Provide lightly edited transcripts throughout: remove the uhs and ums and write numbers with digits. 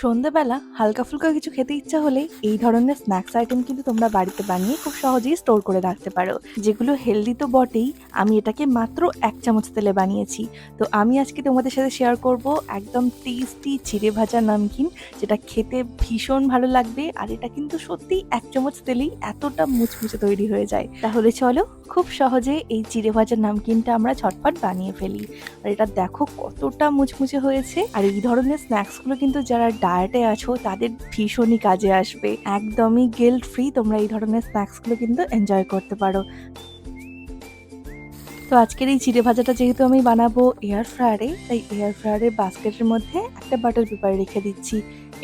সন্ধ্যাবেলা হালকা ফুলকা কিছু খেতে ইচ্ছা হলে এই ধরনের স্ন্যাক্স আইটেম কিন্তু তোমরা বাড়িতে বানিয়ে খুব সহজেই স্টোর করে রাখতে পারো, যেগুলো হেলদি তো বটেই। আমি এটাকে মাত্র 1 চামচ তেলে বানিয়েছি। তো আমি আজকে তোমাদের সাথে শেয়ার করব একদম টেস্টি চিড়ে ভাজা নামকিন, যেটা খেতে ভীষণ ভালো লাগবে। আর এটা কিন্তু সত্যি 1 চামচ তেলেই এতটা মুচমুচে তৈরি হয়ে যায়। তাহলে চলো খুব সহজে এই চিড়ে ভাজা নামকিনটা আমরা ঝটপট বানিয়ে ফেলি। আর এটা দেখো কতটা মুচমুচে হয়েছে। আর এই ধরনের স্ন্যাক্সগুলো কিন্তু যারা ডায়েটে আছো তাদের ভীষণই কাজে আসবে। একদমই গিল্ট ফ্রি তোমরা এই ধরনের স্ন্যাক্সগুলো কিন্তু এনজয় করতে পারো। তো আজকের এই চিড়ে ভাজাটা যেহেতু আমি বানাবো এয়ার ফ্রায়ারে, তাই এয়ার ফ্রায়ারের বাস্কেটের মধ্যে একটা বাটার পেপার রেখে দিচ্ছি।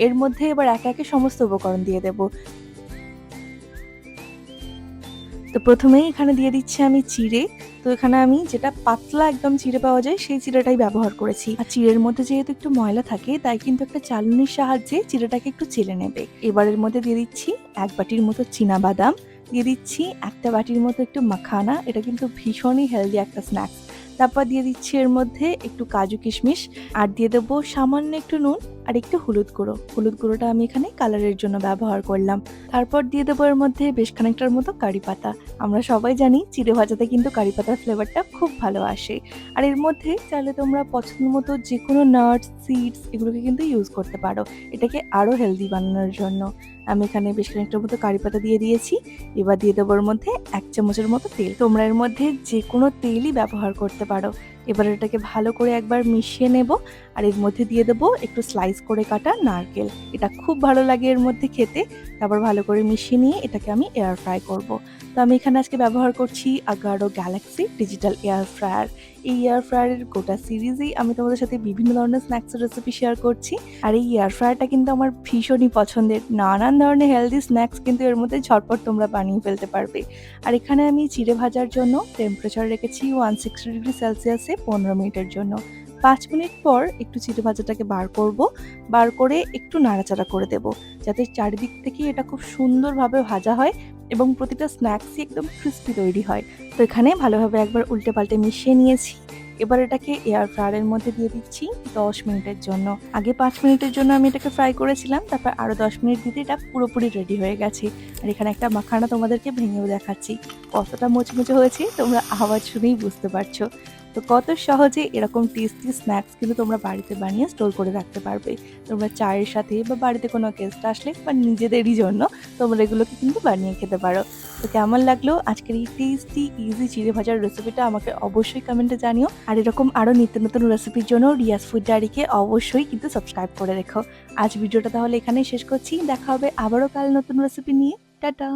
এর মধ্যে এবার একে একে সমস্ত উপকরণ দিয়ে দেবো। তো প্রথমেই এখানে দিয়ে দিচ্ছি আমি চিড়ে। তো এখানে আমি যেটা পাতলা একদম চিড়ে পাওয়া যায় সেই চিড়েটাই ব্যবহার করেছি। আর চিড়ের মধ্যে যেহেতু একটু ময়লা থাকে, তাই কিন্তু একটা চালনির সাহায্যে চিড়েটাকে একটু চেলে নেবে। এবারের মধ্যে দিয়ে দিচ্ছি 1 বাটির মতো চীনা বাদাম, দিয়ে দিচ্ছি 1 বাটির মতো একটু মাখানা। এটা কিন্তু ভীষণই হেলদি একটা স্ন্যাক্স। তারপর দিয়ে দিচ্ছি এর মধ্যে একটু কাজু কিশমিশ, আর দিয়ে দেবো সামান্য একটু নুন আর একটু হলুদ গুঁড়ো। হলুদ গুঁড়োটা আমি এখানে কালারের জন্য ব্যবহার করলাম। তারপর দিয়ে দেবো এর মধ্যে বেশ খানিকটার মতো কারি পাতা। আমরা সবাই জানি চিড়ে ভাজাতে কিন্তু কারি পাতার ফ্লেভারটা খুব ভালো আসে। আর এর মধ্যে চাইলে তোমরা পছন্দ মতো যে কোনো নাটস, সিডস এগুলোকে কিন্তু ইউজ করতে পারো এটাকে আরও হেলদি বানানোর জন্য। আমি এখানে বেশ খানিকটার মতো কারি পাতা দিয়ে দিয়েছি। এবার দিয়ে দেবো এর মধ্যে 1 চামচের মতো তেল। তোমরা এর মধ্যে যে কোনো তেলই ব্যবহার করতে পারো। এবার এটাকে ভালো করে একবার মিশিয়ে নেব। আর এর মধ্যে দিয়ে দেবো একটু স্লাইস করে কাটা নারকেল। এটা খুব ভালো লাগে এর মধ্যে খেতে। তারপর ভালো করে মিশিয়ে নিয়ে এটাকে আমি এয়ার ফ্রাই করব। তো আমি এখানে আজকে ব্যবহার করছি Agaro Galaxy digital air fryer. এই এয়ার ফ্রায়ারের গোটা সিরিজেই আমি তোমাদের সাথে বিভিন্ন ধরনের স্ন্যাক্সের রেসিপি শেয়ার করছি। আর এই এয়ার ফ্রায়ারটা কিন্তু আমার ভীষণই পছন্দের। নানান ধরনের হেলদি স্ন্যাক্স কিন্তু এর মধ্যে ঝটপট তোমরা বানিয়ে ফেলতে পারবে। আর এখানে আমি চিড়ে ভাজার জন্য টেম্পারেচার রেখেছি 160 ডিগ্রি সেলসিয়াসে 15 মিনিটের জন্য। 5 মিনিট পর একটু চিড়ে ভাজাটাকে বার করব। বার করে একটু নাড়াচাড়া করে দেব, যাতে চারিদিক থেকে এটা খুব সুন্দরভাবে ভাজা হয় এবং প্রতিটা স্ন্যাক্সই একদম ক্রিস্পি তৈরি হয়। তো এখানে ভালোভাবে একবার উল্টে পাল্টে মিশিয়ে নিয়েছি। এবার এটাকে এয়ার ফ্রায়ারের মধ্যে দিয়ে দিচ্ছি 10 মিনিটের জন্য। আগে 5 মিনিটের জন্য আমি এটাকে ফ্রাই করেছিলাম, তারপর আরও 10 মিনিট দিতে এটা পুরোপুরি রেডি হয়ে গেছে। আর এখানে একটা মাখানা তোমাদেরকে ভেঙেও দেখাচ্ছি। কতটা মুচমুচে হয়েছে তোমরা আওয়াজ শুনেই বুঝতে পারছো। তো কত সহজে এরকম টেস্টি স্ন্যাক্স কিন্তু তোমরা বাড়িতে বানিয়ে স্টোর করে রাখতে পারবে। তোমরা চায়ের সাথে বা বাড়িতে কোনো গেস্ট আসলে বা নিজেদেরই জন্য তোমরা এগুলোকে কিন্তু বানিয়ে খেতে পারো। তো কেমন লাগলো আজকের এই টেস্টি ইজি চিড়ে ভাজার রেসিপিটা আমাকে অবশ্যই কমেন্টে জানিও। আর এরকম আরও নিত্য নতুন রেসিপির জন্য রিয়াজ ফুড ডায়েরিকে অবশ্যই কিন্তু সাবস্ক্রাইব করে রেখো। আজ ভিডিওটা তাহলে এখানেই শেষ করছি। দেখা হবে আবারও কাল নতুন রেসিপি নিয়ে। টাটা।